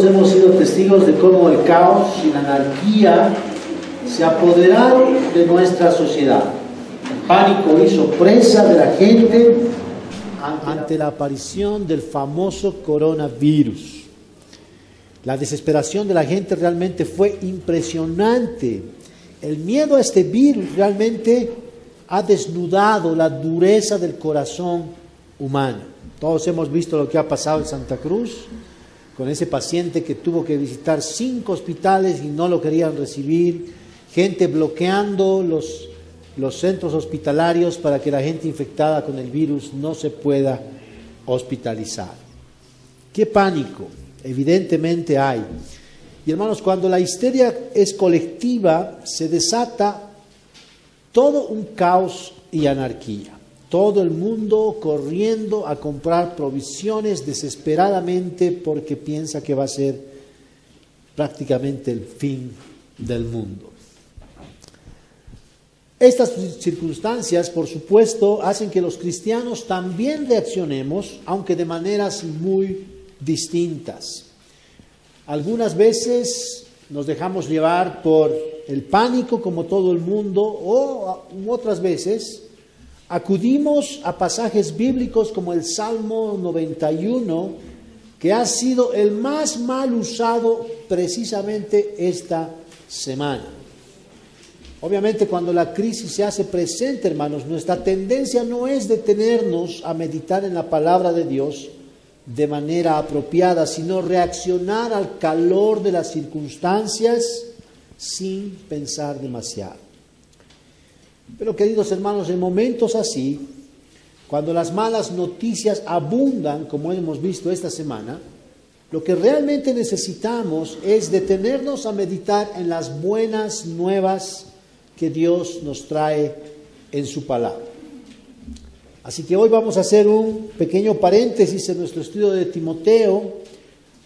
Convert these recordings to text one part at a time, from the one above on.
Todos hemos sido testigos de cómo el caos y la anarquía se apoderaron de nuestra sociedad. El pánico hizo presa de la gente ante la aparición del famoso coronavirus. La desesperación de la gente realmente fue impresionante. El miedo a este virus realmente ha desnudado la dureza del corazón humano. Todos hemos visto lo que ha pasado en Santa Cruz, con ese paciente que tuvo que visitar 5 hospitales y no lo querían recibir, gente bloqueando los centros hospitalarios para que la gente infectada con el virus no se pueda hospitalizar. ¡Qué pánico! Evidentemente hay. Y hermanos, cuando la histeria es colectiva, se desata todo un caos y anarquía. Todo el mundo corriendo a comprar provisiones desesperadamente porque piensa que va a ser prácticamente el fin del mundo. Estas circunstancias, por supuesto, hacen que los cristianos también reaccionemos, aunque de maneras muy distintas. Algunas veces nos dejamos llevar por el pánico como todo el mundo, o otras veces acudimos a pasajes bíblicos como el Salmo 91, que ha sido el más mal usado precisamente esta semana. Obviamente, cuando la crisis se hace presente, hermanos, nuestra tendencia no es detenernos a meditar en la palabra de Dios de manera apropiada, sino reaccionar al calor de las circunstancias sin pensar demasiado. Pero, queridos hermanos, en momentos así, cuando las malas noticias abundan, como hemos visto esta semana, lo que realmente necesitamos es detenernos a meditar en las buenas nuevas que Dios nos trae en su palabra. Así que hoy vamos a hacer un pequeño paréntesis en nuestro estudio de Timoteo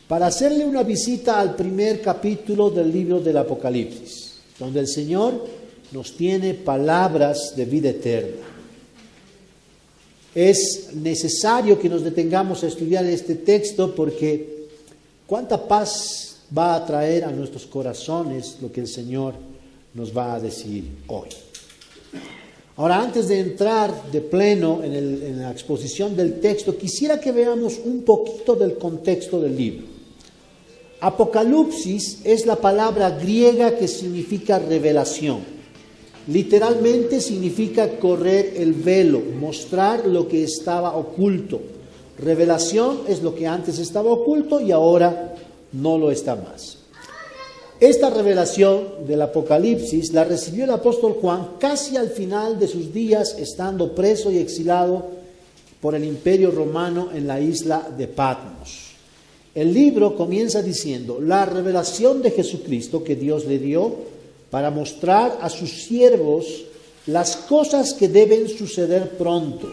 para hacerle una visita al primer capítulo del libro del Apocalipsis, donde el Señor nos tiene palabras de vida eterna. Es necesario que nos detengamos a estudiar este texto porque cuánta paz va a traer a nuestros corazones lo que el Señor nos va a decir hoy. Ahora, antes de entrar de pleno en la exposición del texto, quisiera que veamos un poquito del contexto del libro. Apocalipsis es la palabra griega que significa revelación. Literalmente significa correr el velo, mostrar lo que estaba oculto. Revelación es lo que antes estaba oculto y ahora no lo está más. Esta revelación del Apocalipsis la recibió el apóstol Juan casi al final de sus días, estando preso y exilado por el Imperio Romano en la isla de Patmos. El libro comienza diciendo: la revelación de Jesucristo que Dios le dio para mostrar a sus siervos las cosas que deben suceder pronto,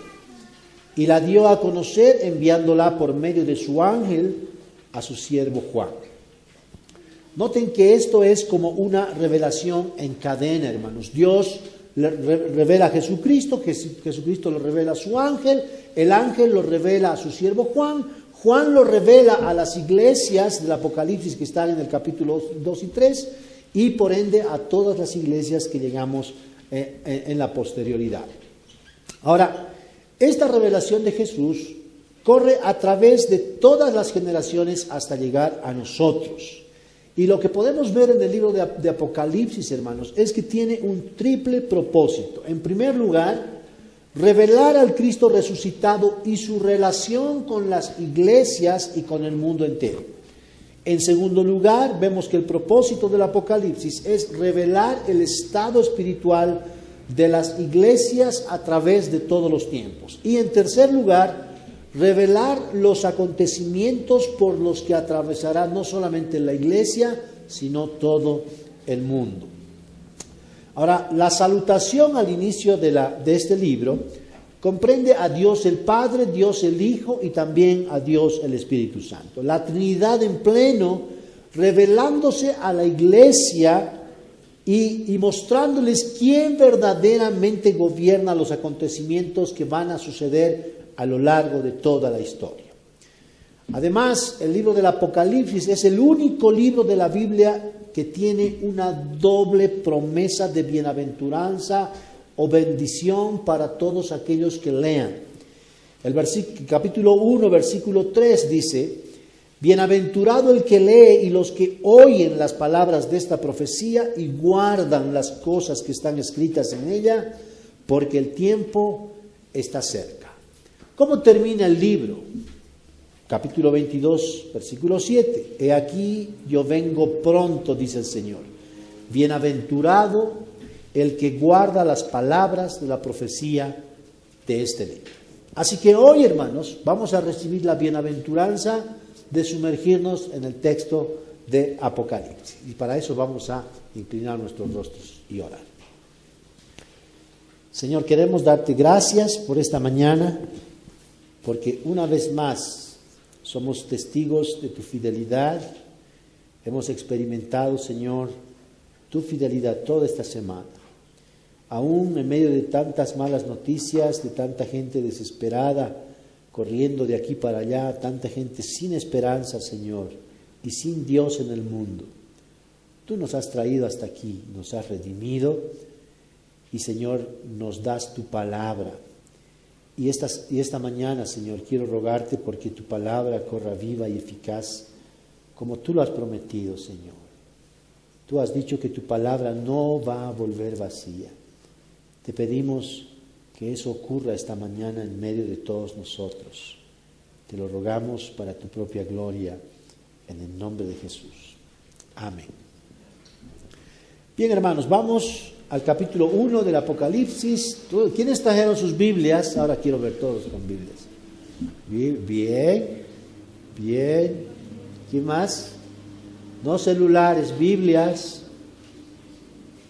y la dio a conocer enviándola por medio de su ángel a su siervo Juan. Noten que esto es como una revelación en cadena, hermanos. Dios le revela a Jesucristo, Jesucristo lo revela a su ángel, el ángel lo revela a su siervo Juan, Juan lo revela a las iglesias del Apocalipsis que están en el capítulo 2 y 3, y por ende a todas las iglesias que llegamos en la posterioridad. Ahora, esta revelación de Jesús corre a través de todas las generaciones hasta llegar a nosotros. Y lo que podemos ver en el libro de Apocalipsis, hermanos, es que tiene un triple propósito. En primer lugar, revelar al Cristo resucitado y su relación con las iglesias y con el mundo entero. En segundo lugar, vemos que el propósito del Apocalipsis es revelar el estado espiritual de las iglesias a través de todos los tiempos. Y en tercer lugar, revelar los acontecimientos por los que atravesará no solamente la iglesia, sino todo el mundo. Ahora, la salutación al inicio de este libro comprende a Dios el Padre, Dios el Hijo y también a Dios el Espíritu Santo. La Trinidad en pleno, revelándose a la iglesia y mostrándoles quién verdaderamente gobierna los acontecimientos que van a suceder a lo largo de toda la historia. Además, el libro del Apocalipsis es el único libro de la Biblia que tiene una doble promesa de bienaventuranza o bendición para todos aquellos que lean. El capítulo 1, versículo 3 dice: bienaventurado el que lee y los que oyen las palabras de esta profecía y guardan las cosas que están escritas en ella, porque el tiempo está cerca. ¿Cómo termina el libro? Capítulo 22, versículo 7. He aquí, yo vengo pronto, dice el Señor. Bienaventurado el que guarda las palabras de la profecía de este libro. Así que hoy, hermanos, vamos a recibir la bienaventuranza de sumergirnos en el texto de Apocalipsis. Y para eso vamos a inclinar nuestros rostros y orar. Señor, queremos darte gracias por esta mañana, porque una vez más somos testigos de tu fidelidad. Hemos experimentado, Señor, tu fidelidad toda esta semana. Aún en medio de tantas malas noticias, de tanta gente desesperada, corriendo de aquí para allá, tanta gente sin esperanza, Señor, y sin Dios en el mundo. Tú nos has traído hasta aquí, nos has redimido y, Señor, nos das tu palabra. Y esta mañana, Señor, quiero rogarte porque tu palabra corra viva y eficaz, como tú lo has prometido, Señor. Tú has dicho que tu palabra no va a volver vacía. Te pedimos que eso ocurra esta mañana en medio de todos nosotros. Te lo rogamos para tu propia gloria, en el nombre de Jesús. Amén. Bien, hermanos, vamos al capítulo 1 del Apocalipsis. ¿Quiénes trajeron sus Biblias? Ahora quiero ver todos con Biblias. Bien. ¿Quién más? No celulares, Biblias.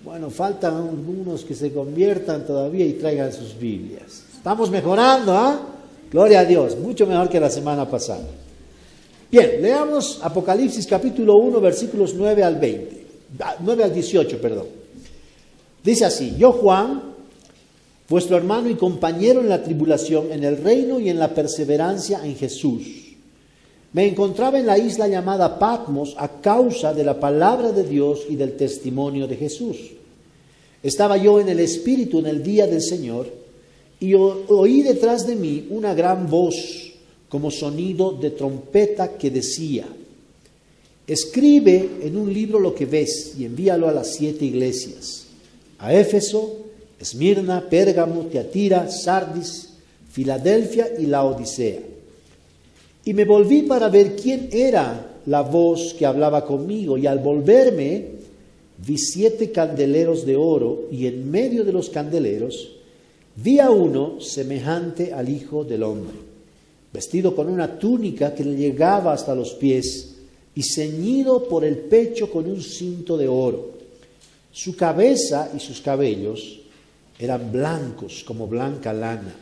Bueno, faltan algunos que se conviertan todavía y traigan sus Biblias. Estamos mejorando, ¿ah? Gloria a Dios, mucho mejor que la semana pasada. Bien, leamos Apocalipsis capítulo 1, versículos 9 al 18, perdón. Dice así: yo, Juan, vuestro hermano y compañero en la tribulación, en el reino y en la perseverancia en Jesús, me encontraba en la isla llamada Patmos a causa de la palabra de Dios y del testimonio de Jesús. Estaba yo en el Espíritu en el día del Señor y oí detrás de mí una gran voz como sonido de trompeta que decía: escribe en un libro lo que ves y envíalo a las 7 iglesias. A Éfeso, Esmirna, Pérgamo, Tiatira, Sardis, Filadelfia y Laodicea. Y me volví para ver quién era la voz que hablaba conmigo, y al volverme vi 7 candeleros de oro, y en medio de los candeleros vi a uno semejante al Hijo del Hombre, vestido con una túnica que le llegaba hasta los pies, y ceñido por el pecho con un cinto de oro. Su cabeza y sus cabellos eran blancos como blanca lana,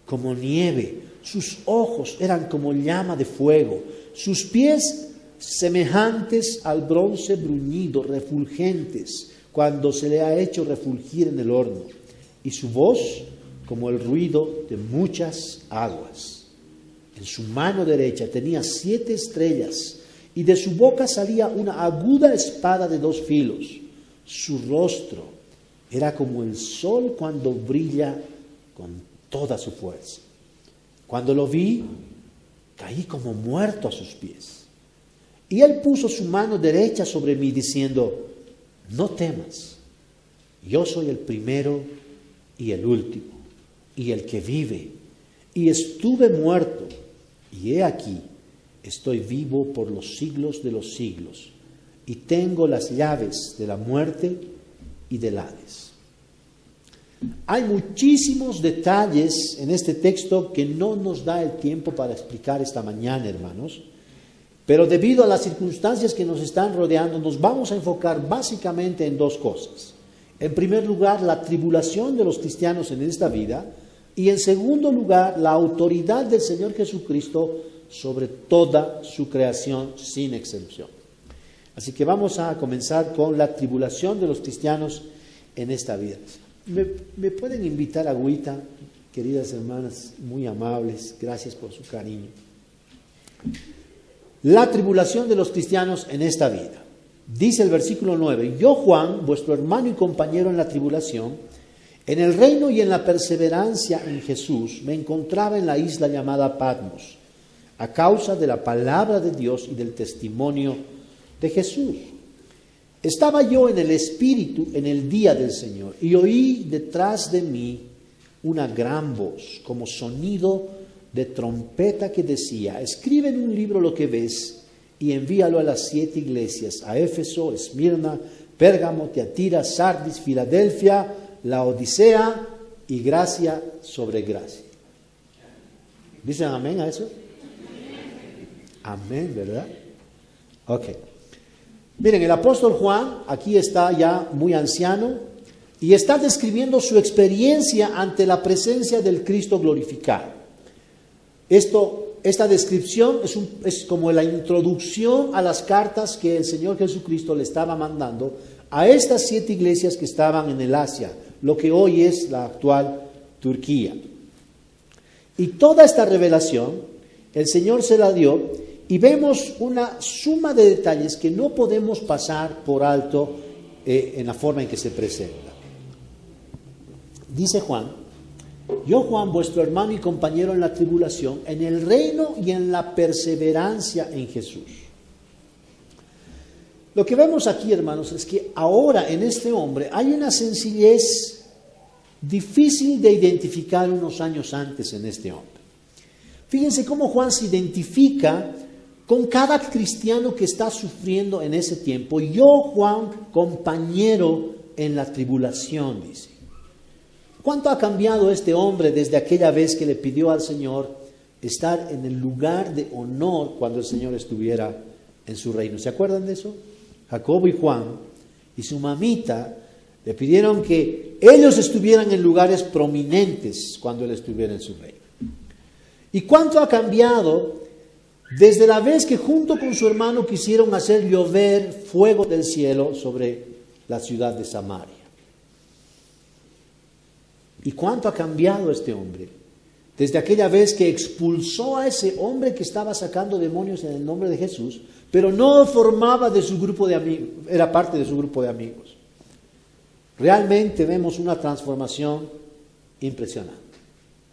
como nieve. Sus ojos eran como llama de fuego. Sus pies semejantes al bronce bruñido, refulgentes, cuando se le ha hecho refulgir en el horno. Y su voz como el ruido de muchas aguas. En su mano derecha tenía 7 estrellas, y de su boca salía una aguda espada de 2 filos. Su rostro era como el sol cuando brilla con toda su fuerza. Cuando lo vi, caí como muerto a sus pies. Y él puso su mano derecha sobre mí, diciendo: no temas, yo soy el primero y el último, y el que vive. Y estuve muerto, y he aquí, estoy vivo por los siglos de los siglos, y tengo las llaves de la muerte y del Hades. Hay muchísimos detalles en este texto que no nos da el tiempo para explicar esta mañana, hermanos, pero debido a las circunstancias que nos están rodeando, nos vamos a enfocar básicamente en 2 cosas. En primer lugar, la tribulación de los cristianos en esta vida, y en segundo lugar, la autoridad del Señor Jesucristo sobre toda su creación sin excepción. Así que vamos a comenzar con la tribulación de los cristianos en esta vida. ¿Me pueden invitar agüita, queridas hermanas, muy amables? Gracias por su cariño. la tribulación de los cristianos en esta vida. Dice el versículo 9, yo Juan, vuestro hermano y compañero en la tribulación, en el reino y en la perseverancia en Jesús, me encontraba en la isla llamada Patmos, a causa de la palabra de Dios y del testimonio de Jesús. Estaba yo en el Espíritu en el día del Señor, y oí detrás de mí una gran voz, como sonido de trompeta que decía, escribe en un libro lo que ves y envíalo a las 7 iglesias, a Éfeso, Esmirna, Pérgamo, Tiatira, Sardis, Filadelfia, la Odisea y gracia sobre gracia. ¿Dicen amén a eso? Amén, ¿verdad? Ok. Miren, el apóstol Juan aquí está ya muy anciano y está describiendo su experiencia ante la presencia del Cristo glorificado. Esta descripción es como la introducción a las cartas que el Señor Jesucristo le estaba mandando a estas 7 iglesias que estaban en el Asia, lo que hoy es la actual Turquía. Y toda esta revelación el Señor se la dio y vemos una suma de detalles que no podemos pasar por alto en la forma en que se presenta. Dice Juan, yo Juan, vuestro hermano y compañero en la tribulación, en el reino y en la perseverancia en Jesús. Lo que vemos aquí, hermanos, es que ahora en este hombre hay una sencillez difícil de identificar unos años antes en este hombre. Fíjense cómo Juan se identifica con cada cristiano que está sufriendo en ese tiempo. Yo, Juan, compañero en la tribulación, dice. ¿Cuánto ha cambiado este hombre desde aquella vez que le pidió al Señor estar en el lugar de honor cuando el Señor estuviera en su reino? ¿Se acuerdan de eso? Jacobo y Juan y su mamita le pidieron que ellos estuvieran en lugares prominentes cuando él estuviera en su reino. ¿Y cuánto ha cambiado desde la vez que junto con su hermano quisieron hacer llover fuego del cielo sobre la ciudad de Samaria? ¿Y cuánto ha cambiado este hombre desde aquella vez que expulsó a ese hombre que estaba sacando demonios en el nombre de Jesús, pero no formaba de su grupo de amigos, era parte de su grupo de amigos? Realmente vemos una transformación impresionante.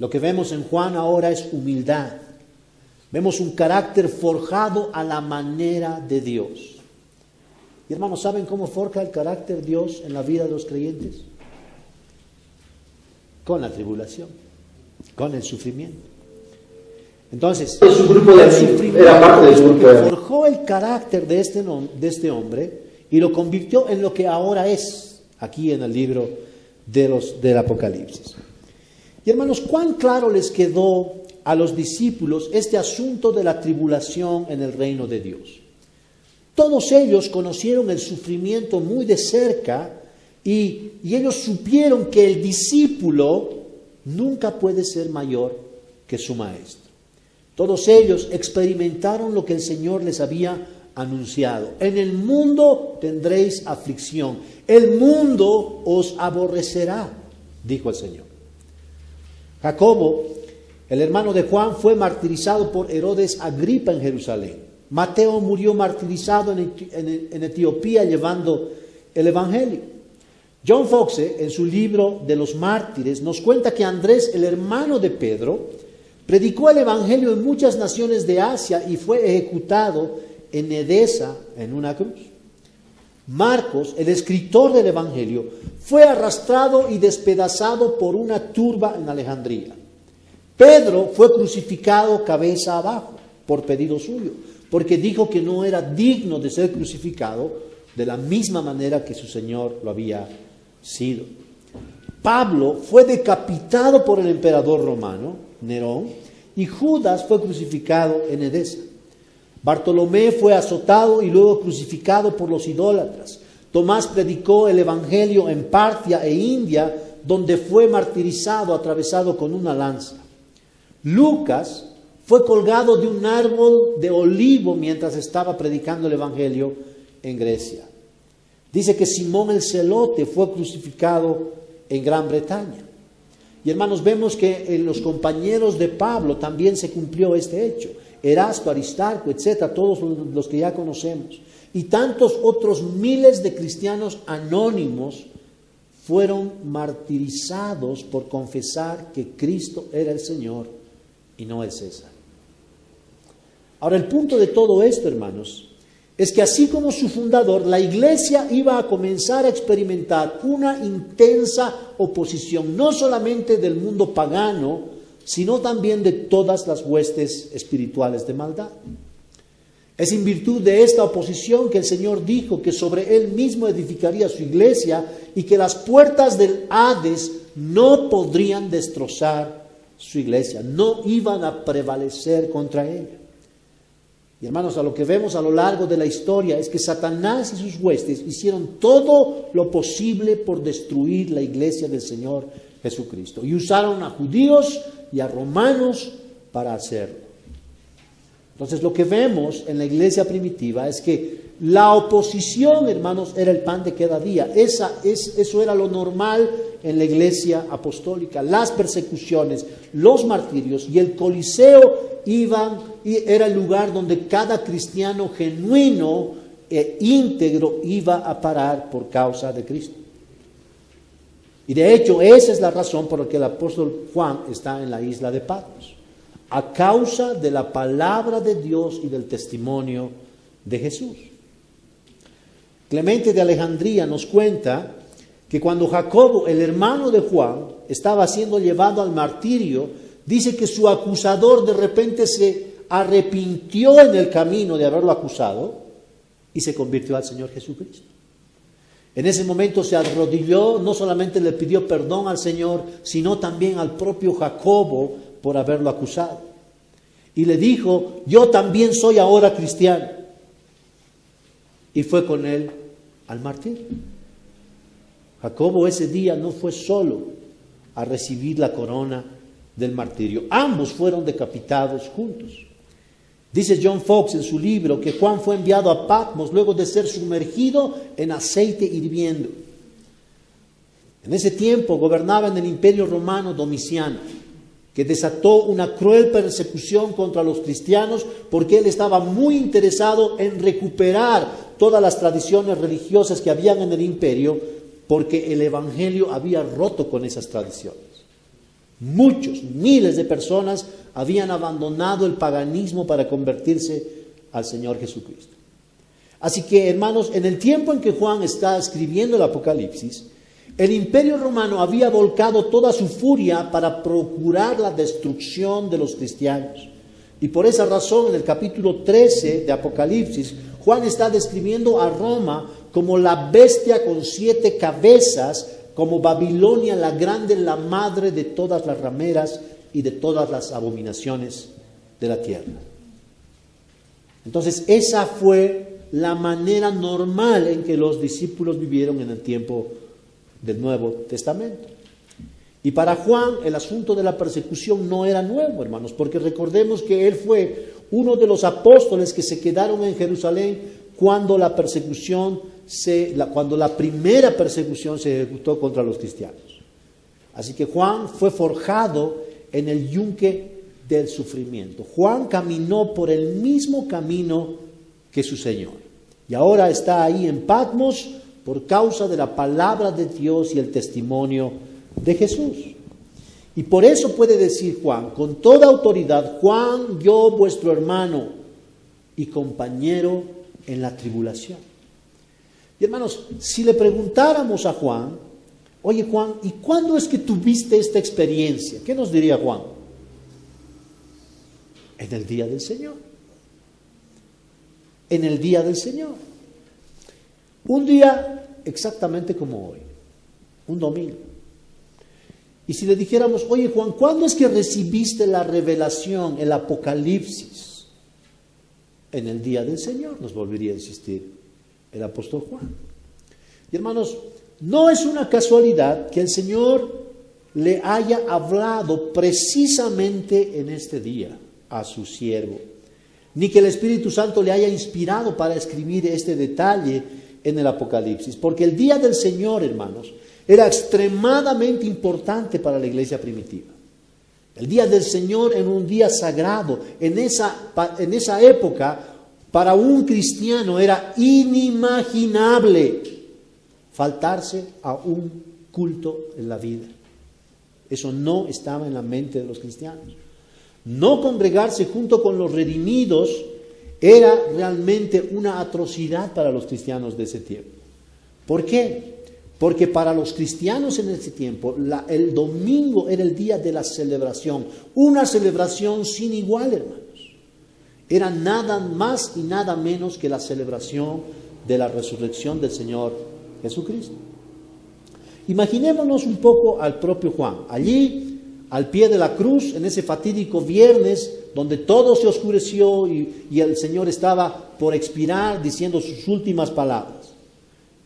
Lo que vemos en Juan ahora es humildad. Vemos un carácter forjado a la manera de Dios. Y hermanos, ¿saben cómo forja el carácter Dios en la vida de los creyentes? Con la tribulación, con el sufrimiento. Entonces, su grupo de amigos, era parte de su grupo de amigos. Forjó el carácter de este hombre y lo convirtió en lo que ahora es, aquí en el libro del Apocalipsis. Y hermanos, ¿cuán claro les quedó a los discípulos este asunto de la tribulación en el reino de Dios? Todos ellos conocieron el sufrimiento muy de cerca y ellos supieron que el discípulo nunca puede ser mayor que su maestro. Todos ellos experimentaron lo que el Señor les había anunciado. En el mundo tendréis aflicción. El mundo os aborrecerá, dijo el Señor. Jacobo, el hermano de Juan, fue martirizado por Herodes Agripa en Jerusalén. Mateo murió martirizado en Etiopía llevando el Evangelio. John Foxe, en su libro de los mártires, nos cuenta que Andrés, el hermano de Pedro, predicó el Evangelio en muchas naciones de Asia y fue ejecutado en Edesa en una cruz. Marcos, el escritor del Evangelio, fue arrastrado y despedazado por una turba en Alejandría. Pedro fue crucificado cabeza abajo por pedido suyo, porque dijo que no era digno de ser crucificado de la misma manera que su Señor lo había sido. Pablo fue decapitado por el emperador romano, Nerón, y Judas fue crucificado en Edesa. Bartolomé fue azotado y luego crucificado por los idólatras. Tomás predicó el Evangelio en Partia e India, donde fue martirizado, atravesado con una lanza. Lucas fue colgado de un árbol de olivo mientras estaba predicando el Evangelio en Grecia. Dice que Simón el Celote fue crucificado en Gran Bretaña. Y hermanos, vemos que en los compañeros de Pablo también se cumplió este hecho. Erasto, Aristarco, etcétera, todos los que ya conocemos, y tantos otros miles de cristianos anónimos fueron martirizados por confesar que Cristo era el Señor y no el César. Ahora, el punto de todo esto, hermanos, es que así como su fundador, la iglesia iba a comenzar a experimentar una intensa oposición, no solamente del mundo pagano, sino también de todas las huestes espirituales de maldad. Es en virtud de esta oposición que el Señor dijo que sobre Él mismo edificaría su iglesia y que las puertas del Hades no podrían destrozar su iglesia, no iban a prevalecer contra ella. Y hermanos, a lo que vemos a lo largo de la historia es que Satanás y sus huestes hicieron todo lo posible por destruir la iglesia del Señor Jesucristo. Y usaron a judíos y a romanos para hacerlo. Entonces lo que vemos en la iglesia primitiva es que la oposición, hermanos, era el pan de cada día. Eso era lo normal en la iglesia apostólica. Las persecuciones, los martirios y el Coliseo era el lugar donde cada cristiano genuino e íntegro iba a parar por causa de Cristo. Y de hecho, esa es la razón por la que el apóstol Juan está en la isla de Patmos, a causa de la palabra de Dios y del testimonio de Jesús. Clemente de Alejandría nos cuenta que cuando Jacobo, el hermano de Juan, estaba siendo llevado al martirio, dice que su acusador de repente se arrepintió en el camino de haberlo acusado y se convirtió al Señor Jesucristo. En ese momento se arrodilló, no solamente le pidió perdón al Señor, sino también al propio Jacobo por haberlo acusado. Y le dijo, yo también soy ahora cristiano. Y fue con él al martirio. Jacobo ese día no fue solo a recibir la corona del martirio. Ambos fueron decapitados juntos. Dice John Fox en su libro que Juan fue enviado a Patmos luego de ser sumergido en aceite hirviendo. En ese tiempo gobernaba en el Imperio Romano Domiciano, que desató una cruel persecución contra los cristianos porque él estaba muy interesado en recuperar todas las tradiciones religiosas que habían en el imperio, porque el Evangelio había roto con esas tradiciones. Muchos, miles de personas habían abandonado el paganismo para convertirse al Señor Jesucristo. Así que, hermanos, en el tiempo en que Juan está escribiendo el Apocalipsis, el Imperio Romano había volcado toda su furia para procurar la destrucción de los cristianos. Y por esa razón, en el capítulo 13 de Apocalipsis, Juan está describiendo a Roma como la bestia con 7 cabezas, como Babilonia la grande, la madre de todas las rameras y de todas las abominaciones de la tierra. Entonces, esa fue la manera normal en que los discípulos vivieron en el tiempo del Nuevo Testamento. Y para Juan el asunto de la persecución no era nuevo, hermanos, porque recordemos que él fue uno de los apóstoles que se quedaron en Jerusalén cuando la primera persecución se ejecutó contra los cristianos. Así que Juan fue forjado en el yunque del sufrimiento. Juan caminó por el mismo camino que su Señor. Y ahora está ahí en Patmos por causa de la palabra de Dios y el testimonio de Jesús. Y por eso puede decir Juan, con toda autoridad, Juan, yo vuestro hermano y compañero en la tribulación. Y hermanos, si le preguntáramos a Juan, oye Juan, ¿y cuándo es que tuviste esta experiencia? ¿Qué nos diría Juan? En el día del Señor. En el día del Señor. Un día exactamente como hoy, un domingo. Y si le dijéramos, oye Juan, ¿cuándo es que recibiste la revelación, el Apocalipsis? En el día del Señor, nos volvería a insistir el apóstol Juan. Y hermanos, no es una casualidad que el Señor le haya hablado precisamente en este día a su siervo, ni que el Espíritu Santo le haya inspirado para escribir este detalle en el Apocalipsis, porque el día del Señor, hermanos, era extremadamente importante para la iglesia primitiva. El día del Señor era un día sagrado. En esa época, para un cristiano era inimaginable faltarse a un culto en la vida. Eso no estaba en la mente de los cristianos. No congregarse junto con los redimidos era realmente una atrocidad para los cristianos de ese tiempo. ¿Por qué? Porque para los cristianos en ese tiempo, el domingo era el día de la celebración, una celebración sin igual, hermanos. Era nada más y nada menos que la celebración de la resurrección del Señor Jesucristo. Imaginémonos un poco al propio Juan, allí al pie de la cruz, en ese fatídico viernes, donde todo se oscureció y el Señor estaba por expirar diciendo sus últimas palabras.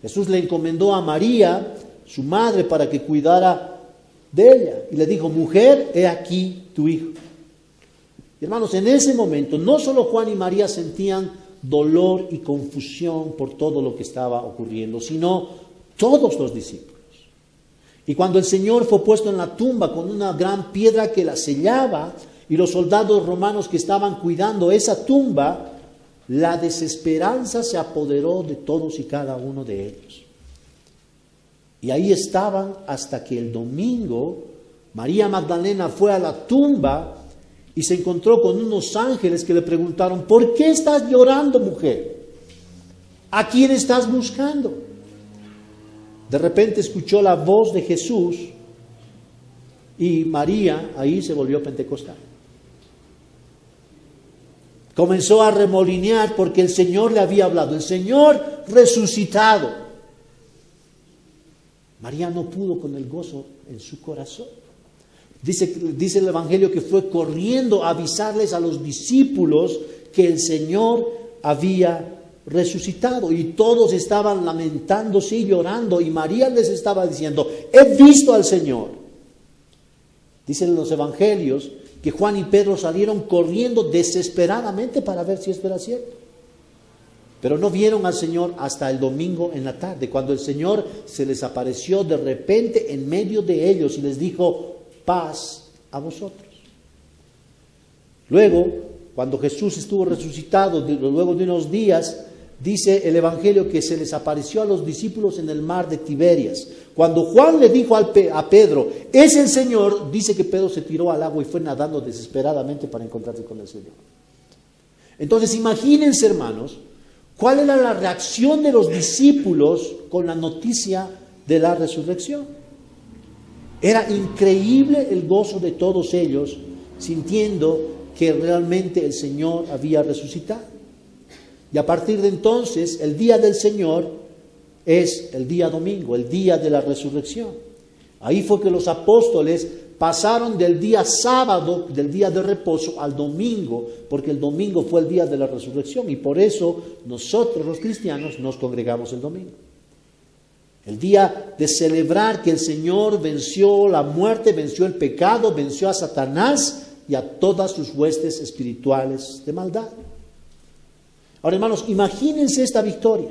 Jesús le encomendó a María, su madre, para que cuidara de ella. Y le dijo, mujer, he aquí tu hijo. Y hermanos, en ese momento, no solo Juan y María sentían dolor y confusión por todo lo que estaba ocurriendo, sino todos los discípulos. Y cuando el Señor fue puesto en la tumba con una gran piedra que la sellaba, y los soldados romanos que estaban cuidando esa tumba, la desesperanza se apoderó de todos y cada uno de ellos. Y ahí estaban hasta que el domingo María Magdalena fue a la tumba y se encontró con unos ángeles que le preguntaron, ¿por qué estás llorando, mujer? ¿A quién estás buscando? De repente escuchó la voz de Jesús y María ahí se volvió pentecostal. Comenzó a remolinear porque el Señor le había hablado, el Señor resucitado. María no pudo con el gozo en su corazón. Dice el Evangelio que fue corriendo a avisarles a los discípulos que el Señor había resucitado, y todos estaban lamentándose y llorando, y María les estaba diciendo, he visto al Señor. Dicen los Evangelios que Juan y Pedro salieron corriendo desesperadamente para ver si esto era cierto. Pero no vieron al Señor hasta el domingo en la tarde, cuando el Señor se les apareció de repente en medio de ellos y les dijo, paz a vosotros. Luego, cuando Jesús estuvo resucitado, luego de unos días, dice el Evangelio que se les apareció a los discípulos en el mar de Tiberias. Cuando Juan le dijo a Pedro, es el Señor, dice que Pedro se tiró al agua y fue nadando desesperadamente para encontrarse con el Señor. Entonces imagínense, hermanos, cuál era la reacción de los discípulos con la noticia de la resurrección. Era increíble el gozo de todos ellos, sintiendo que realmente el Señor había resucitado. Y a partir de entonces, el día del Señor es el día domingo, el día de la resurrección. Ahí fue que los apóstoles pasaron del día sábado, del día de reposo, al domingo, porque el domingo fue el día de la resurrección, y por eso nosotros los cristianos nos congregamos el domingo. El día de celebrar que el Señor venció la muerte, venció el pecado, venció a Satanás y a todas sus huestes espirituales de maldad. Ahora, hermanos, imagínense esta victoria.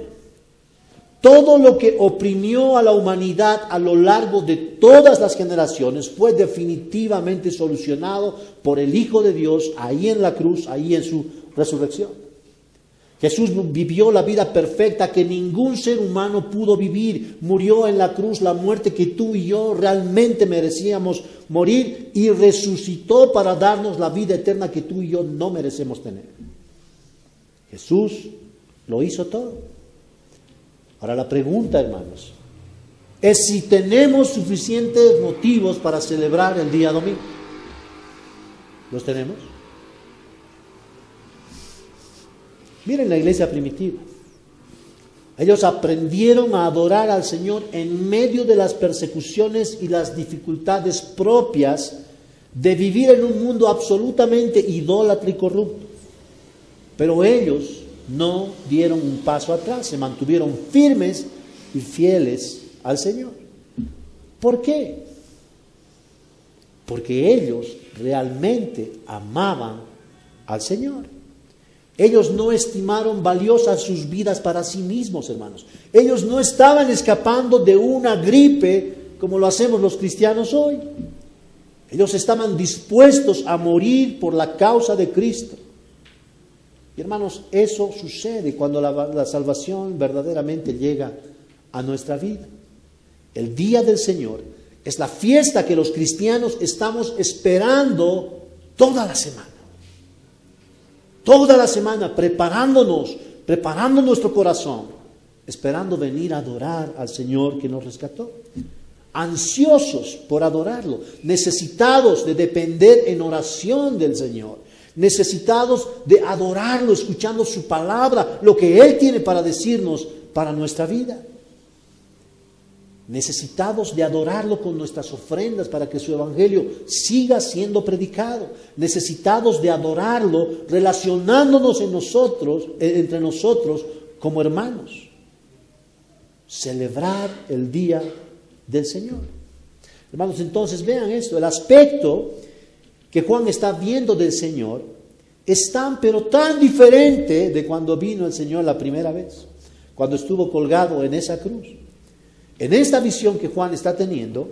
Todo lo que oprimió a la humanidad a lo largo de todas las generaciones fue definitivamente solucionado por el Hijo de Dios ahí en la cruz, ahí en su resurrección. Jesús vivió la vida perfecta que ningún ser humano pudo vivir. Murió en la cruz la muerte que tú y yo realmente merecíamos morir y resucitó para darnos la vida eterna que tú y yo no merecemos tener. Jesús lo hizo todo. Ahora la pregunta, hermanos, es si tenemos suficientes motivos para celebrar el día domingo. ¿Los tenemos? Miren la iglesia primitiva. Ellos aprendieron a adorar al Señor en medio de las persecuciones y las dificultades propias de vivir en un mundo absolutamente idólatra y corrupto. Pero ellos no dieron un paso atrás, se mantuvieron firmes y fieles al Señor. ¿Por qué? Porque ellos realmente amaban al Señor. Ellos no estimaron valiosas sus vidas para sí mismos, hermanos. Ellos no estaban escapando de una gripe como lo hacemos los cristianos hoy. Ellos estaban dispuestos a morir por la causa de Cristo. Y hermanos, eso sucede cuando la salvación verdaderamente llega a nuestra vida. El día del Señor es la fiesta que los cristianos estamos esperando toda la semana. Toda la semana preparándonos, preparando nuestro corazón, esperando venir a adorar al Señor que nos rescató. Ansiosos por adorarlo, necesitados de depender en oración del Señor, necesitados de adorarlo, escuchando su palabra, lo que Él tiene para decirnos para nuestra vida. Necesitados de adorarlo con nuestras ofrendas para que su evangelio siga siendo predicado. Necesitados de adorarlo relacionándonos entre nosotros como hermanos. Celebrar el día del Señor. Hermanos, entonces vean esto, el aspecto que Juan está viendo del Señor es tan pero tan diferente de cuando vino el Señor la primera vez, cuando estuvo colgado en esa cruz. En esta visión que Juan está teniendo,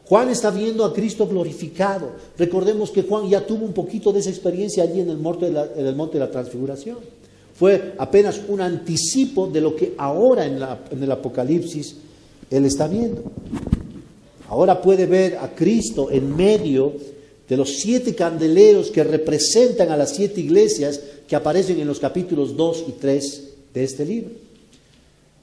Juan está viendo a Cristo glorificado. Recordemos que Juan ya tuvo un poquito de esa experiencia allí en el monte de la Transfiguración. Fue apenas un anticipo de lo que ahora en el Apocalipsis él está viendo. Ahora puede ver a Cristo en medio de los 7 candeleros que representan a las 7 iglesias que aparecen en los capítulos 2 y 3 de este libro.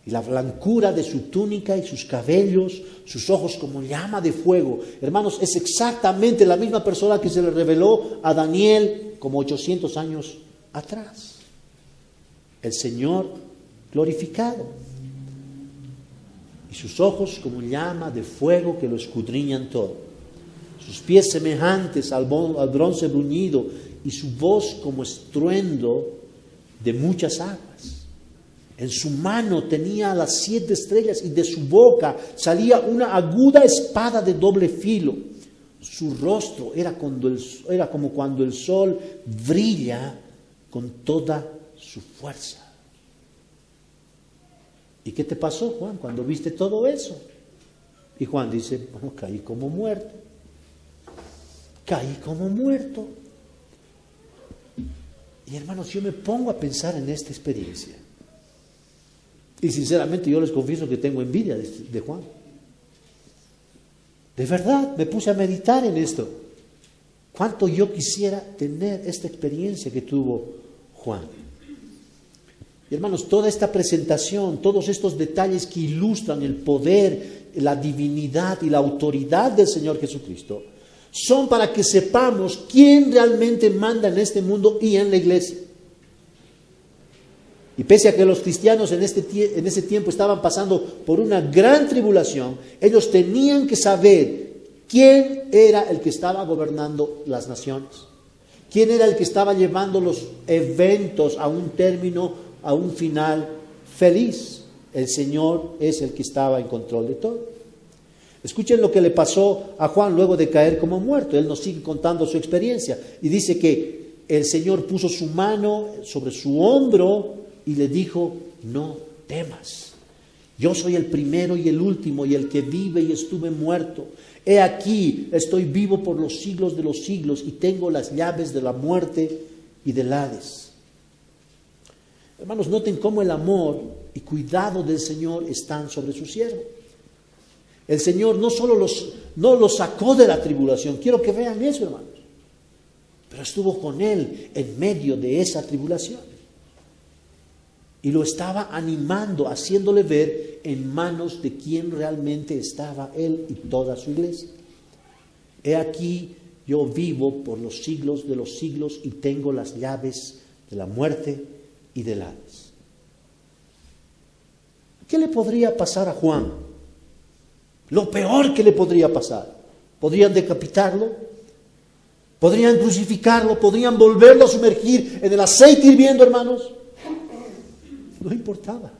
Y la blancura de su túnica y sus cabellos, sus ojos como llama de fuego. Hermanos, es exactamente la misma persona que se le reveló a Daniel como 800 años atrás. El Señor glorificado. Y sus ojos como llama de fuego que lo escudriñan todo. Sus pies semejantes al bronce bruñido y su voz como estruendo de muchas aguas. En su mano tenía las 7 estrellas y de su boca salía una aguda espada de doble filo. Su rostro era como cuando el sol brilla con toda su fuerza. ¿Y qué te pasó, Juan, cuando viste todo eso? Y Juan dice, oh, caí como muerto. Caí como muerto. Y hermanos, yo me pongo a pensar en esta experiencia. Y sinceramente yo les confieso que tengo envidia de Juan. De verdad, me puse a meditar en esto. Cuánto yo quisiera tener esta experiencia que tuvo Juan. Y hermanos, toda esta presentación, todos estos detalles que ilustran el poder, la divinidad y la autoridad del Señor Jesucristo, son para que sepamos quién realmente manda en este mundo y en la iglesia. Y pese a que los cristianos en ese tiempo estaban pasando por una gran tribulación, ellos tenían que saber quién era el que estaba gobernando las naciones, quién era el que estaba llevando los eventos a un término, a un final feliz. El Señor es el que estaba en control de todo. Escuchen lo que le pasó a Juan luego de caer como muerto. Él nos sigue contando su experiencia y dice que el Señor puso su mano sobre su hombro y le dijo, no temas, yo soy el primero y el último y el que vive y estuve muerto. He aquí, estoy vivo por los siglos de los siglos y tengo las llaves de la muerte y del Hades. Hermanos, noten cómo el amor y cuidado del Señor están sobre su siervo. El Señor no solo no los sacó de la tribulación, quiero que vean eso, hermanos, pero estuvo con él en medio de esa tribulación. Y lo estaba animando, haciéndole ver en manos de quien realmente estaba él y toda su iglesia. He aquí, yo vivo por los siglos de los siglos y tengo las llaves de la muerte y del Hades. ¿Qué le podría pasar a Juan? Lo peor que le podría pasar. ¿Podrían decapitarlo? ¿Podrían crucificarlo? ¿Podrían volverlo a sumergir en el aceite hirviendo, hermanos? No importaba.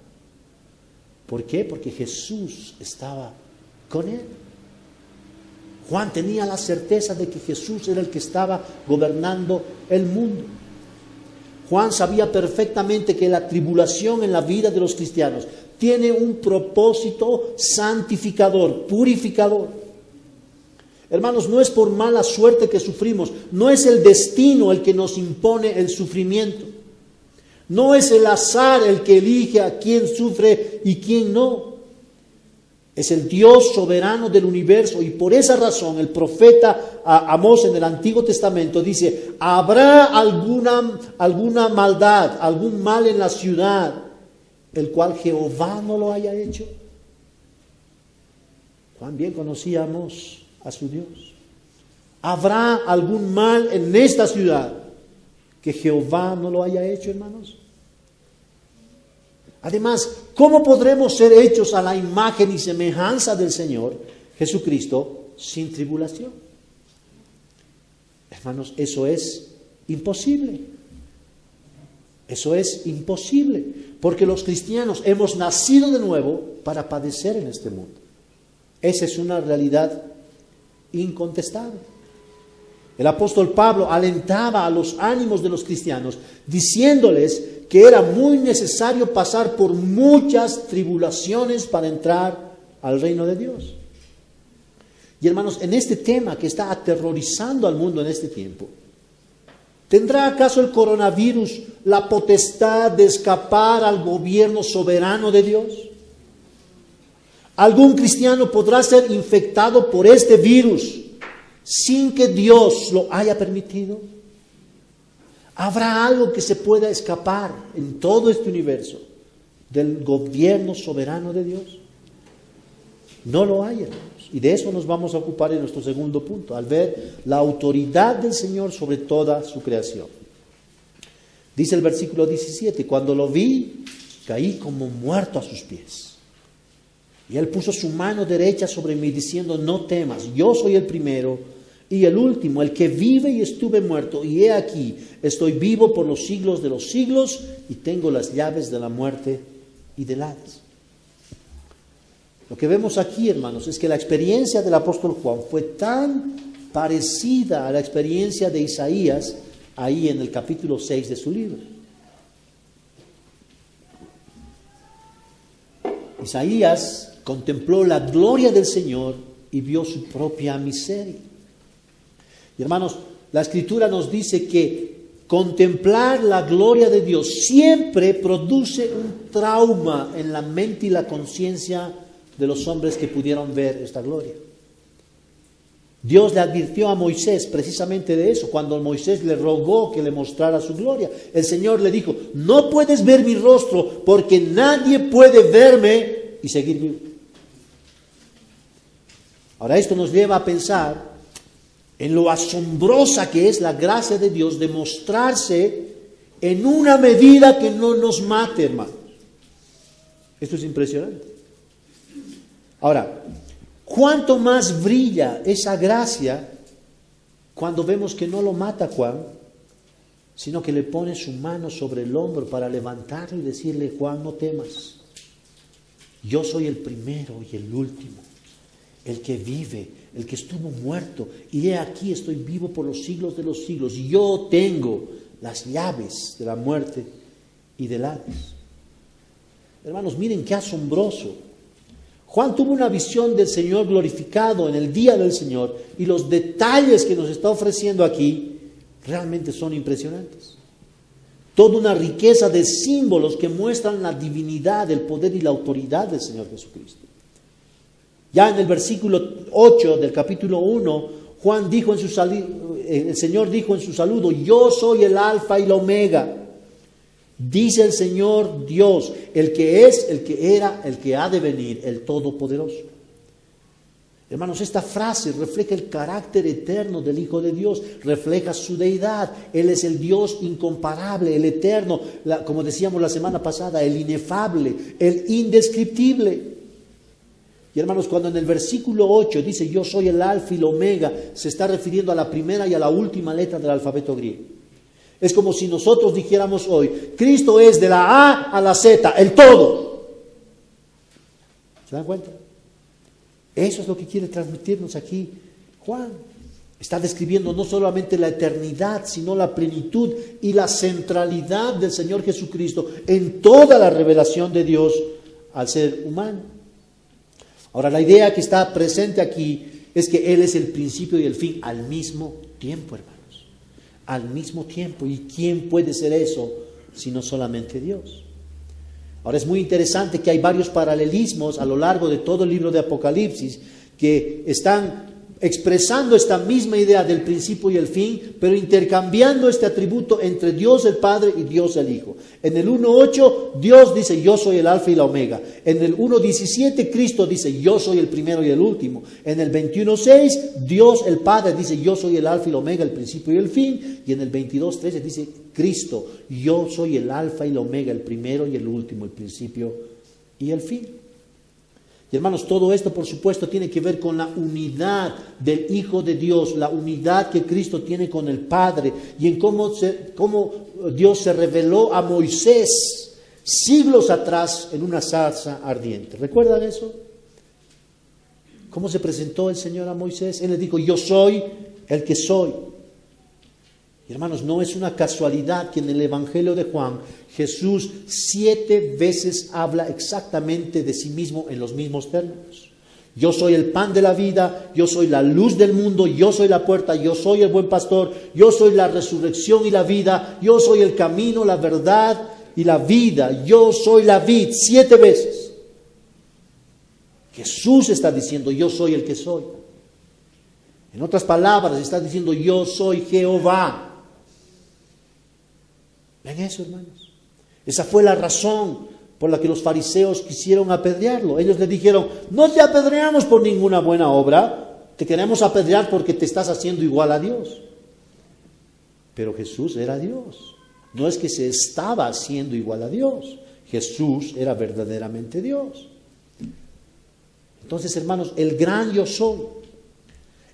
¿Por qué? Porque Jesús estaba con él. Juan tenía la certeza de que Jesús era el que estaba gobernando el mundo. Juan sabía perfectamente que la tribulación en la vida de los cristianos tiene un propósito santificador, purificador. Hermanos, no es por mala suerte que sufrimos, no es el destino el que nos impone el sufrimiento, no es el azar el que elige a quién sufre y quién no. Es el Dios soberano del universo, y por esa razón el profeta Amós en el Antiguo Testamento dice: ¿habrá alguna maldad, algún mal en la ciudad, el cual Jehová no lo haya hecho? Cuán bien conocía Amós a su Dios. ¿Habrá algún mal en esta ciudad que Jehová no lo haya hecho, hermanos? Además, ¿cómo podremos ser hechos a la imagen y semejanza del Señor Jesucristo sin tribulación? Hermanos, eso es imposible. Eso es imposible, porque los cristianos hemos nacido de nuevo para padecer en este mundo. Esa es una realidad incontestable. El apóstol Pablo alentaba a los ánimos de los cristianos, diciéndoles que era muy necesario pasar por muchas tribulaciones para entrar al reino de Dios. Y hermanos, en este tema que está aterrorizando al mundo en este tiempo, ¿tendrá acaso el coronavirus la potestad de escapar al gobierno soberano de Dios? ¿Algún cristiano podrá ser infectado por este virus sin que Dios lo haya permitido? ¿Habrá algo que se pueda escapar en todo este universo del gobierno soberano de Dios? No lo hay, hermanos. Y de eso nos vamos a ocupar en nuestro segundo punto, al ver la autoridad del Señor sobre toda su creación. Dice el versículo 17: cuando lo vi, caí como muerto a sus pies. Y él puso su mano derecha sobre mí, diciendo: no temas, yo soy el primero y el último, el que vive y estuve muerto, y he aquí, estoy vivo por los siglos de los siglos, y tengo las llaves de la muerte y del Hades. Lo que vemos aquí, hermanos, es que la experiencia del apóstol Juan fue tan parecida a la experiencia de Isaías, ahí en el capítulo 6 de su libro. Isaías contempló la gloria del Señor y vio su propia miseria. Y hermanos, la Escritura nos dice que contemplar la gloria de Dios siempre produce un trauma en la mente y la conciencia de los hombres que pudieron ver esta gloria. Dios le advirtió a Moisés precisamente de eso, cuando Moisés le rogó que le mostrara su gloria. El Señor le dijo: no puedes ver mi rostro, porque nadie puede verme y seguir vivo. Ahora, esto nos lleva a pensar en lo asombrosa que es la gracia de Dios de mostrarse en una medida que no nos mate, hermanos. Esto es impresionante. Ahora, ¿cuánto más brilla esa gracia cuando vemos que no lo mata Juan, sino que le pone su mano sobre el hombro para levantarlo y decirle: Juan, no temas, yo soy el primero y el último, el que vive, el que estuvo muerto, y he aquí estoy vivo por los siglos de los siglos, y yo tengo las llaves de la muerte y del Hades. Hermanos, miren qué asombroso. Juan tuvo una visión del Señor glorificado en el día del Señor, y los detalles que nos está ofreciendo aquí realmente son impresionantes. Toda una riqueza de símbolos que muestran la divinidad, el poder y la autoridad del Señor Jesucristo. Ya en el versículo 8 del capítulo 1, Juan dijo el Señor dijo en su saludo: yo soy el Alfa y la Omega. Dice el Señor Dios, el que es, el que era, el que ha de venir, el Todopoderoso. Hermanos, esta frase refleja el carácter eterno del Hijo de Dios, refleja su deidad. Él es el Dios incomparable, el eterno, como decíamos la semana pasada, el inefable, el indescriptible. Y hermanos, cuando en el versículo 8 dice: yo soy el Alfa y la Omega, se está refiriendo a la primera y a la última letra del alfabeto griego. Es como si nosotros dijéramos hoy: Cristo es de la A a la Z, el todo. ¿Se dan cuenta? Eso es lo que quiere transmitirnos aquí Juan. Está describiendo no solamente la eternidad, sino la plenitud y la centralidad del Señor Jesucristo en toda la revelación de Dios al ser humano. Ahora, la idea que está presente aquí es que Él es el principio y el fin al mismo tiempo, hermanos. Al mismo tiempo. ¿Y quién puede ser eso sino solamente Dios? Ahora es muy interesante que hay varios paralelismos a lo largo de todo el libro de Apocalipsis que están expresando esta misma idea del principio y el fin, pero intercambiando este atributo entre Dios el Padre y Dios el Hijo. En el 1.8 Dios dice: yo soy el alfa y la omega. En el 1.17 Cristo dice: yo soy el primero y el último. En el 21.6 Dios el Padre dice: yo soy el alfa y la omega, el principio y el fin. Y en el 22.13 dice Cristo: yo soy el alfa y la omega, el primero y el último, el principio y el fin. Y hermanos, todo esto por supuesto tiene que ver con la unidad del Hijo de Dios, la unidad que Cristo tiene con el Padre, y en cómo Dios se reveló a Moisés siglos atrás en una zarza ardiente. ¿Recuerdan eso? ¿Cómo se presentó el Señor a Moisés? Él le dijo: yo soy el que soy. Y hermanos, no es una casualidad que en el Evangelio de Juan Jesús 7 veces habla exactamente de sí mismo en los mismos términos. Yo soy el pan de la vida, yo soy la luz del mundo, yo soy la puerta, yo soy el buen pastor, yo soy la resurrección y la vida, yo soy el camino, la verdad y la vida, yo soy la vid. 7 veces Jesús está diciendo: yo soy el que soy. En otras palabras, está diciendo: yo soy Jehová. ¿Ven eso, hermanos? Esa fue la razón por la que los fariseos quisieron apedrearlo. Ellos le dijeron: no te apedreamos por ninguna buena obra, te queremos apedrear porque te estás haciendo igual a Dios. Pero Jesús era Dios. No es que se estaba haciendo igual a Dios. Jesús era verdaderamente Dios. Entonces, hermanos, el gran yo soy,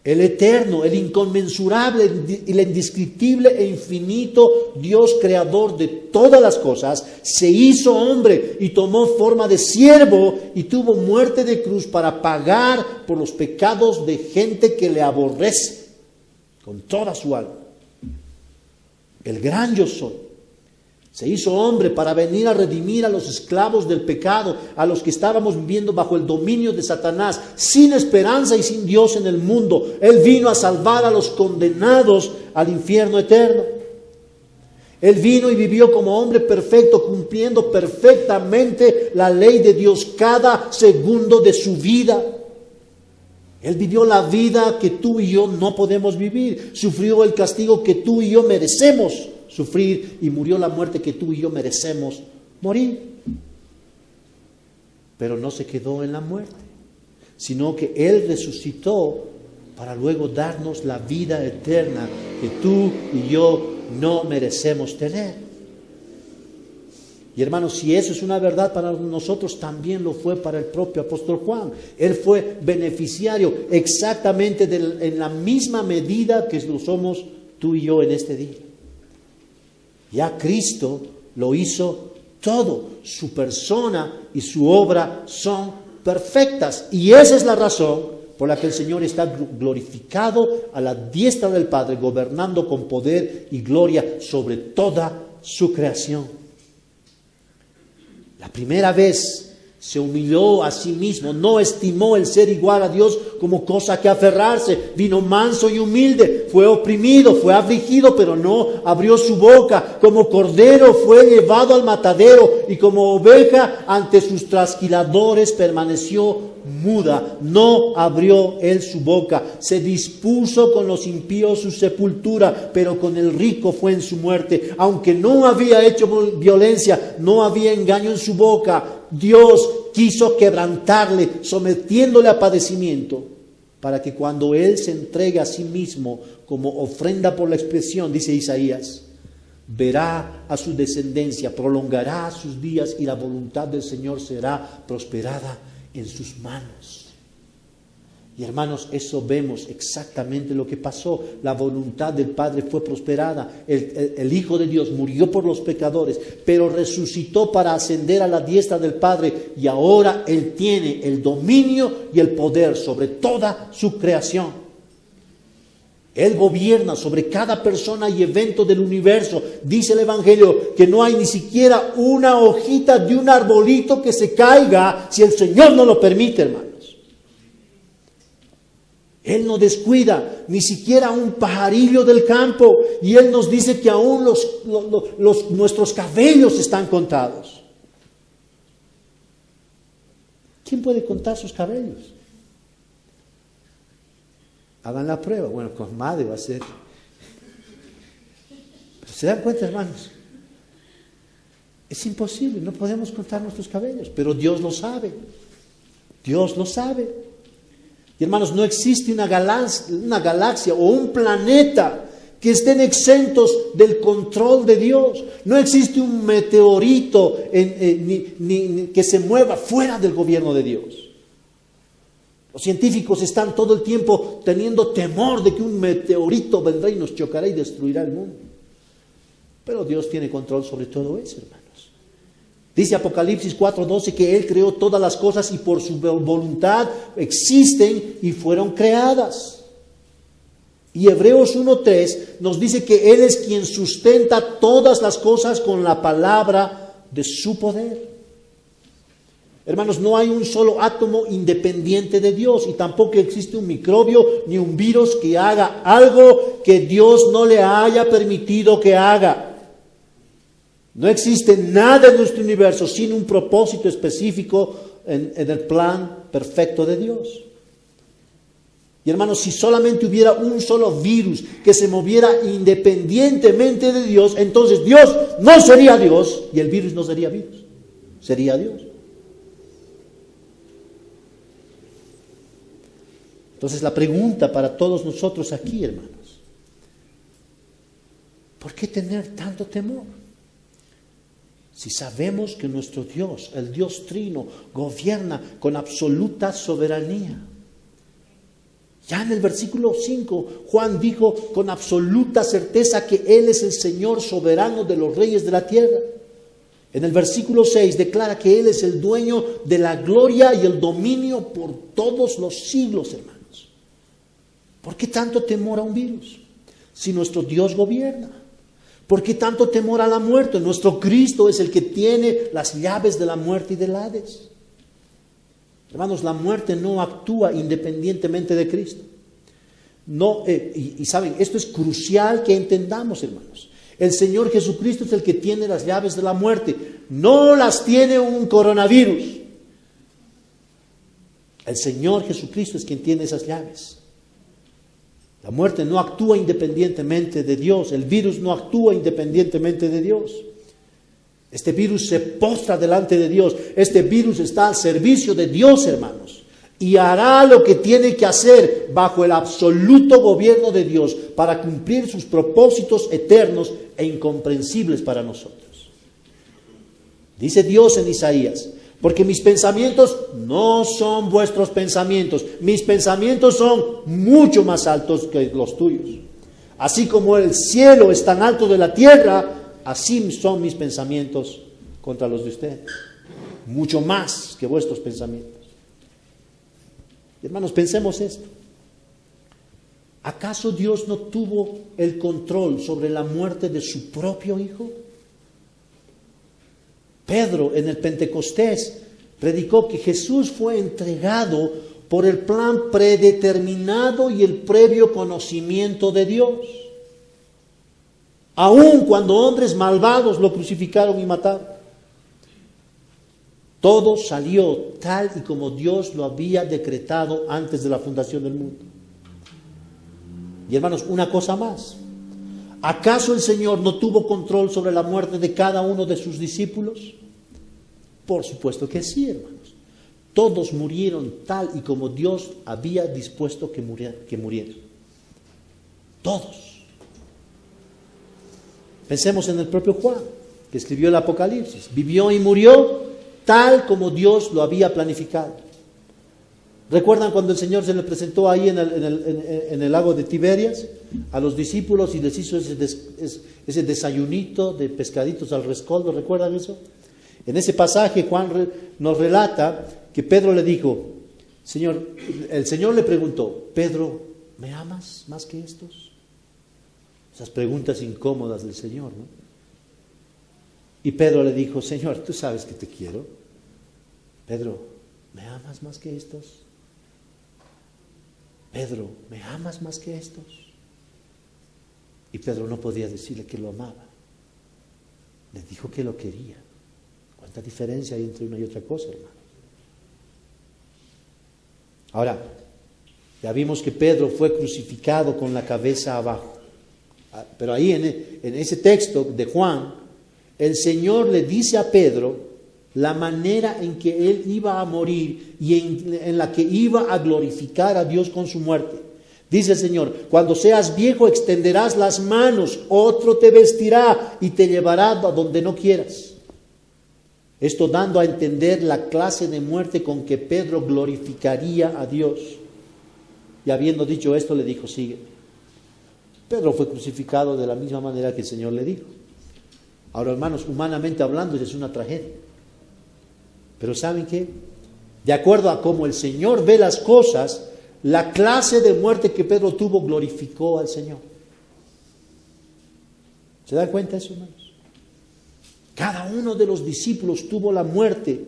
el eterno, el inconmensurable, el indescriptible e infinito Dios creador de todas las cosas, se hizo hombre y tomó forma de siervo y tuvo muerte de cruz para pagar por los pecados de gente que le aborrece con toda su alma. El gran yo soy se hizo hombre para venir a redimir a los esclavos del pecado, a los que estábamos viviendo bajo el dominio de Satanás, sin esperanza y sin Dios en el mundo. Él vino a salvar a los condenados al infierno eterno. Él vino y vivió como hombre perfecto, cumpliendo perfectamente la ley de Dios cada segundo de su vida. Él vivió la vida que tú y yo no podemos vivir. Sufrió el castigo que tú y yo merecemos sufrir y murió la muerte que tú y yo merecemos morir. Pero no se quedó en la muerte, sino que Él resucitó para luego darnos la vida eterna que tú y yo no merecemos tener. Y hermanos, si eso es una verdad para nosotros, también lo fue para el propio apóstol Juan. Él fue beneficiario exactamente en la misma medida que lo somos tú y yo en este día. Ya Cristo lo hizo todo. Su persona y su obra son perfectas. Y esa es la razón por la que el Señor está glorificado a la diestra del Padre, gobernando con poder y gloria sobre toda su creación. La primera vez se humilló a sí mismo, no estimó el ser igual a Dios como cosa que aferrarse, vino manso y humilde, fue oprimido, fue afligido, pero no abrió su boca, como cordero fue llevado al matadero y como oveja ante sus trasquiladores permaneció muda, no abrió él su boca, se dispuso con los impíos su sepultura, pero con el rico fue en su muerte, aunque no había hecho violencia, no había engaño en su boca. Dios quiso quebrantarle, sometiéndole a padecimiento, para que cuando Él se entregue a sí mismo como ofrenda por la expiación, dice Isaías, verá a su descendencia, prolongará sus días y la voluntad del Señor será prosperada en sus manos. Y hermanos, eso vemos exactamente lo que pasó. La voluntad del Padre fue prosperada. El Hijo de Dios murió por los pecadores, pero resucitó para ascender a la diestra del Padre. Y ahora Él tiene el dominio y el poder sobre toda su creación. Él gobierna sobre cada persona y evento del universo. Dice el Evangelio que no hay ni siquiera una hojita de un arbolito que se caiga si el Señor no lo permite, hermanos. Él no descuida ni siquiera un pajarillo del campo. Y Él nos dice que aún nuestros cabellos están contados. ¿Quién puede contar sus cabellos? Hagan la prueba. Bueno, con madre va a ser. Pero ¿se dan cuenta, hermanos? Es imposible, no podemos contar nuestros cabellos. Pero Dios lo sabe. Dios lo sabe. Y hermanos, no existe una galaxia o un planeta que estén exentos del control de Dios. No existe un meteorito que se mueva fuera del gobierno de Dios. Los científicos están todo el tiempo teniendo temor de que un meteorito vendrá y nos chocará y destruirá el mundo. Pero Dios tiene control sobre todo eso, hermanos. Dice Apocalipsis 4:12 que Él creó todas las cosas y por su voluntad existen y fueron creadas. Y Hebreos 1:3 nos dice que Él es quien sustenta todas las cosas con la palabra de su poder. Hermanos, no hay un solo átomo independiente de Dios y tampoco existe un microbio ni un virus que haga algo que Dios no le haya permitido que haga. No existe nada en nuestro universo sin un propósito específico en el plan perfecto de Dios. Y hermanos, si solamente hubiera un solo virus que se moviera independientemente de Dios, entonces Dios no sería Dios y el virus no sería virus, sería Dios. Entonces la pregunta para todos nosotros aquí, hermanos, ¿por qué tener tanto temor? Si sabemos que nuestro Dios, el Dios Trino, gobierna con absoluta soberanía. Ya en el versículo 5, Juan dijo con absoluta certeza que Él es el Señor soberano de los reyes de la tierra. En el versículo 6 declara que Él es el dueño de la gloria y el dominio por todos los siglos, hermanos. ¿Por qué tanto temor a un virus? Si nuestro Dios gobierna. ¿Por qué tanto temor a la muerte? Nuestro Cristo es el que tiene las llaves de la muerte y del Hades. Hermanos, la muerte no actúa independientemente de Cristo. No, y saben, esto es crucial que entendamos, hermanos. El Señor Jesucristo es el que tiene las llaves de la muerte. No las tiene un coronavirus. El Señor Jesucristo es quien tiene esas llaves. La muerte no actúa independientemente de Dios. El virus no actúa independientemente de Dios. Este virus se postra delante de Dios. Este virus está al servicio de Dios, hermanos. Y hará lo que tiene que hacer bajo el absoluto gobierno de Dios para cumplir sus propósitos eternos e incomprensibles para nosotros. Dice Dios en Isaías: porque mis pensamientos no son vuestros pensamientos. Mis pensamientos son mucho más altos que los tuyos. Así como el cielo es tan alto de la tierra, así son mis pensamientos contra los de ustedes. Mucho más que vuestros pensamientos. Hermanos, pensemos esto. ¿Acaso Dios no tuvo el control sobre la muerte de su propio Hijo? Pedro en el Pentecostés predicó que Jesús fue entregado por el plan predeterminado y el previo conocimiento de Dios. Aun cuando hombres malvados lo crucificaron y mataron. Todo salió tal y como Dios lo había decretado antes de la fundación del mundo. Y hermanos, una cosa más. ¿Acaso el Señor no tuvo control sobre la muerte de cada uno de sus discípulos? Por supuesto que sí, hermanos. Todos murieron tal y como Dios había dispuesto que murieran. Todos. Pensemos en el propio Juan, que escribió el Apocalipsis. Vivió y murió tal como Dios lo había planificado. ¿Recuerdan cuando el Señor se le presentó ahí en el lago de Tiberias a los discípulos y les hizo ese desayunito de pescaditos al rescoldo? ¿Recuerdan eso? En ese pasaje Juan nos relata que Pedro le dijo, el Señor le preguntó, Pedro, ¿me amas más que estos? Esas preguntas incómodas del Señor, ¿no? Y Pedro le dijo, Señor, tú sabes que te quiero. Pedro, ¿me amas más que estos? Pedro, ¿me amas más que estos? Y Pedro no podía decirle que lo amaba. Le dijo que lo quería. ¿Cuánta diferencia hay entre una y otra cosa, hermano? Ahora, ya vimos que Pedro fue crucificado con la cabeza abajo. Pero ahí en ese texto de Juan, el Señor le dice a Pedro la manera en que él iba a morir y en la que iba a glorificar a Dios con su muerte. Dice el Señor, cuando seas viejo extenderás las manos, otro te vestirá y te llevará a donde no quieras. Esto dando a entender la clase de muerte con que Pedro glorificaría a Dios. Y habiendo dicho esto, le dijo, sígueme. Pedro fue crucificado de la misma manera que el Señor le dijo. Ahora, hermanos, humanamente hablando, es una tragedia. Pero ¿saben qué? De acuerdo a cómo el Señor ve las cosas, la clase de muerte que Pedro tuvo glorificó al Señor. ¿Se dan cuenta de eso, hermanos? Cada uno de los discípulos tuvo la muerte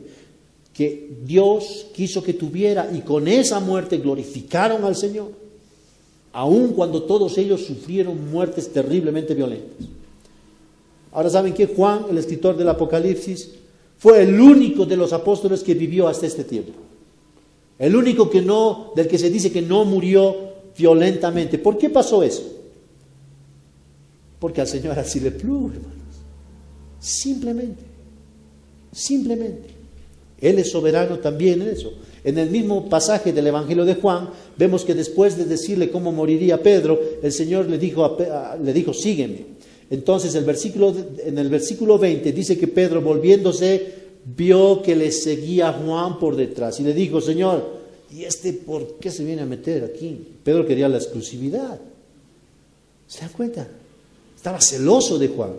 que Dios quiso que tuviera y con esa muerte glorificaron al Señor, aun cuando todos ellos sufrieron muertes terriblemente violentas. Ahora, ¿saben qué? Juan, el escritor del Apocalipsis, fue el único de los apóstoles que vivió hasta este tiempo. El único del que se dice que no murió violentamente. ¿Por qué pasó eso? Porque al Señor así le plugo, hermanos. Simplemente. Él es soberano también en eso. En el mismo pasaje del Evangelio de Juan, vemos que después de decirle cómo moriría Pedro, el Señor le dijo, sígueme. Entonces en el versículo 20 dice que Pedro, volviéndose, vio que le seguía Juan por detrás y le dijo, Señor, ¿y por qué se viene a meter aquí? Pedro quería la exclusividad. ¿Se dan cuenta? Estaba celoso de Juan.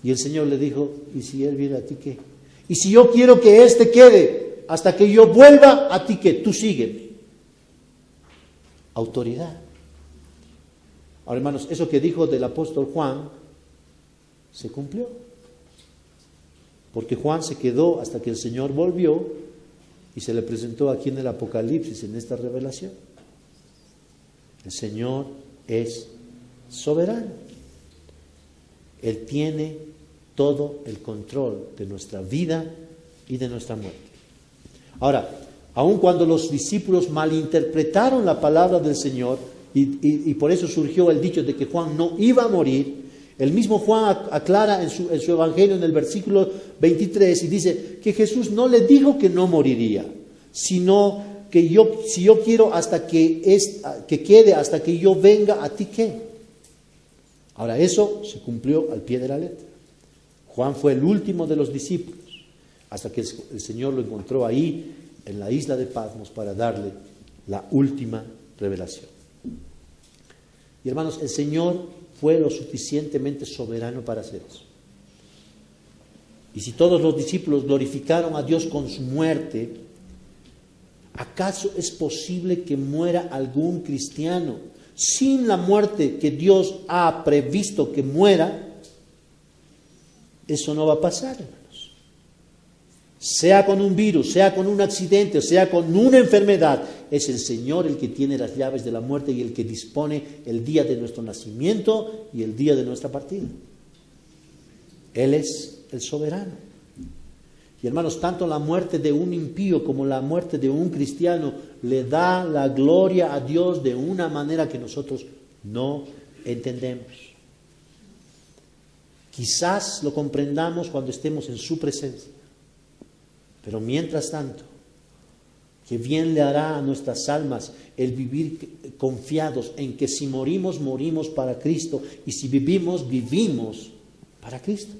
Y el Señor le dijo, ¿y si él viene a ti qué? Y si yo quiero que quede hasta que yo vuelva, ¿a ti qué? Tú sígueme. Autoridad. Ahora, hermanos, eso que dijo del apóstol Juan se cumplió. Porque Juan se quedó hasta que el Señor volvió y se le presentó aquí en el Apocalipsis, en esta revelación. El Señor es soberano. Él tiene todo el control de nuestra vida y de nuestra muerte. Ahora, aun cuando los discípulos malinterpretaron la palabra del Señor, y por eso surgió el dicho de que Juan no iba a morir, el mismo Juan aclara en su evangelio en el versículo 23 y dice que Jesús no le dijo que no moriría, sino que si yo quiero hasta que quede hasta que yo venga, ¿a ti qué? Ahora, eso se cumplió al pie de la letra. Juan fue el último de los discípulos, hasta que el Señor lo encontró ahí en la isla de Patmos para darle la última revelación. Y hermanos, el Señor fue lo suficientemente soberano para hacer eso. Y si todos los discípulos glorificaron a Dios con su muerte, ¿acaso es posible que muera algún cristiano sin la muerte que Dios ha previsto que muera? Eso no va a pasar, hermanos. Sea con un virus, sea con un accidente, sea con una enfermedad, es el Señor el que tiene las llaves de la muerte y el que dispone el día de nuestro nacimiento y el día de nuestra partida. Él es el soberano. Y hermanos, tanto la muerte de un impío como la muerte de un cristiano le da la gloria a Dios de una manera que nosotros no entendemos. Quizás lo comprendamos cuando estemos en su presencia, pero mientras tanto, que bien le hará a nuestras almas el vivir confiados en que si morimos, morimos para Cristo, y si vivimos, vivimos para Cristo.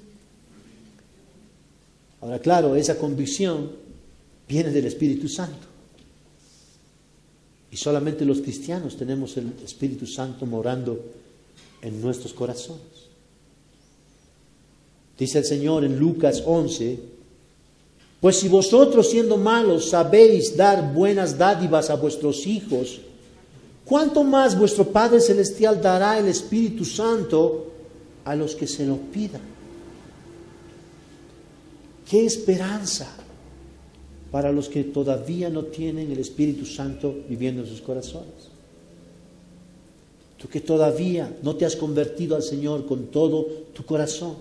Ahora, claro, esa convicción viene del Espíritu Santo. Y solamente los cristianos tenemos el Espíritu Santo morando en nuestros corazones. Dice el Señor en Lucas 11, pues si vosotros siendo malos sabéis dar buenas dádivas a vuestros hijos, ¿cuánto más vuestro Padre Celestial dará el Espíritu Santo a los que se lo pidan? ¡Qué esperanza! para los que todavía no tienen el Espíritu Santo viviendo en sus corazones. Tú que todavía no te has convertido al Señor con todo tu corazón,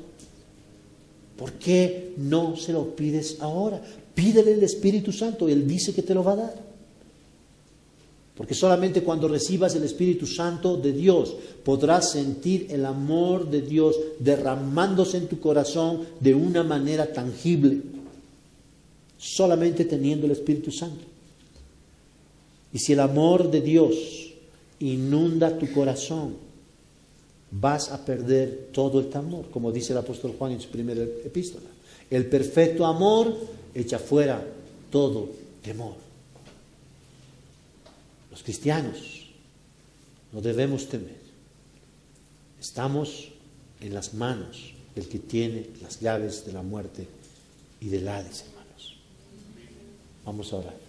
¿por qué no se lo pides ahora? Pídele el Espíritu Santo, Él dice que te lo va a dar. Porque solamente cuando recibas el Espíritu Santo de Dios podrás sentir el amor de Dios derramándose en tu corazón de una manera tangible. Solamente teniendo el Espíritu Santo. Y si el amor de Dios inunda tu corazón, vas a perder todo el temor, como dice el apóstol Juan en su primera epístola. El perfecto amor echa fuera todo temor. Los cristianos no debemos temer. Estamos en las manos del que tiene las llaves de la muerte y del Hades, hermanos. Vamos a orar.